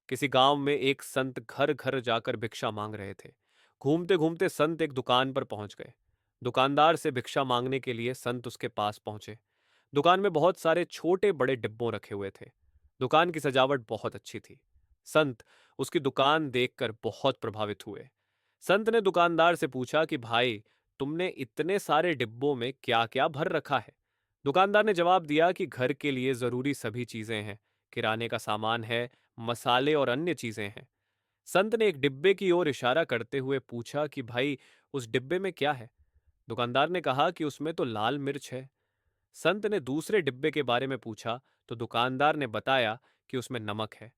किसी गांव में एक संत घर घर जाकर भिक्षा मांग रहे थे। घूमते घूमते संत एक दुकान पर पहुंच गए। दुकानदार से भिक्षा मांगने के लिए संत उसके पास पहुंचे। दुकान में बहुत सारे छोटे बड़े डिब्बों रखे हुए थे। दुकान की सजावट बहुत अच्छी थी। संत उसकी दुकान देखकर बहुत प्रभावित हुए। संत ने दुकानदार से पूछा कि भाई, तुमने इतने सारे डिब्बों में क्या क्या भर रखा है? दुकानदार ने जवाब दिया कि घर के लिए जरूरी सभी चीजें हैं, किराने का सामान है, मसाले और अन्य चीजें हैं। संत ने एक डिब्बे की ओर इशारा करते हुए पूछा कि भाई, उस डिब्बे में क्या है? दुकानदार ने कहा कि उसमें तो लाल मिर्च है। संत ने दूसरे डिब्बे के बारे में पूछा तो दुकानदार ने बताया कि उसमें नमक है।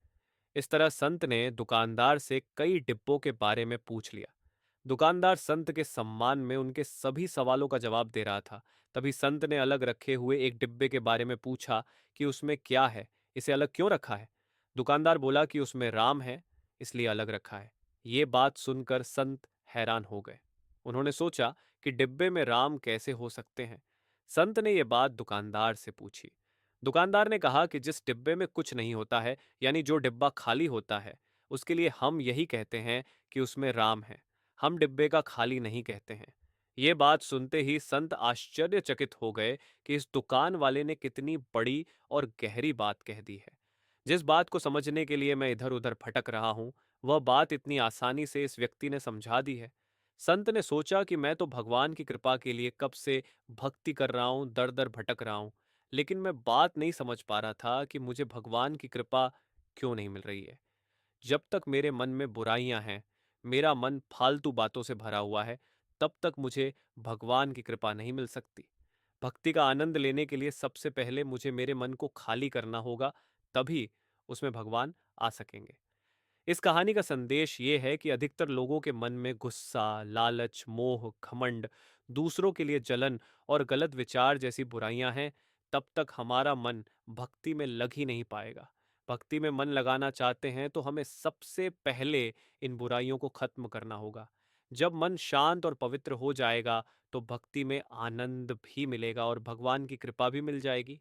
इस तरह संत ने दुकानदार से कई डिब्बों के बारे में पूछ लिया। दुकानदार संत के सम्मान में उनके सभी सवालों का जवाब दे रहा था। तभी संत ने अलग रखे हुए एक डिब्बे के बारे में पूछा कि उसमें क्या है, इसे अलग क्यों रखा है? दुकानदार बोला कि उसमें राम है, इसलिए अलग रखा है। ये बात सुनकर संत हैरान हो गए। उन्होंने सोचा कि डिब्बे में राम कैसे हो सकते हैं। संत ने यह बात दुकानदार से पूछी। दुकानदार ने कहा कि जिस डिब्बे में कुछ नहीं होता है, यानी जो डिब्बा खाली होता है, उसके लिए हम यही कहते हैं कि उसमें राम है। हम डिब्बे का खाली नहीं कहते हैं। ये बात सुनते ही संत आश्चर्यचकित हो गए कि इस दुकान वाले ने कितनी बड़ी और गहरी बात कह दी है। जिस बात को समझने के लिए मैं इधर उधर भटक रहा हूं, वह बात इतनी आसानी से इस व्यक्ति ने समझा दी है। संत ने सोचा कि मैं तो भगवान की कृपा के लिए कब से भक्ति कर रहा हूं, दर दर भटक रहा हूं, लेकिन मैं बात नहीं समझ पा रहा था कि मुझे भगवान की कृपा क्यों नहीं मिल रही है। जब तक मेरे मन में बुराइयां हैं, मेरा मन फालतू बातों से भरा हुआ है, तब तक मुझे भगवान की कृपा नहीं मिल सकती। भक्ति का आनंद लेने के लिए सबसे पहले मुझे मेरे मन को खाली करना होगा, तभी उसमें भगवान आ सकेंगे। इस कहानी का संदेश ये है कि अधिकतर लोगों के मन में गुस्सा, लालच, मोह, घमंड, दूसरों के लिए जलन और गलत विचार जैसी बुराइयां हैं। तब तक हमारा मन भक्ति में लग ही नहीं पाएगा। भक्ति में मन लगाना चाहते हैं तो हमें सबसे पहले इन बुराइयों को खत्म करना होगा। जब मन शांत और पवित्र हो जाएगा तो भक्ति में आनंद भी मिलेगा और भगवान की कृपा भी मिल जाएगी।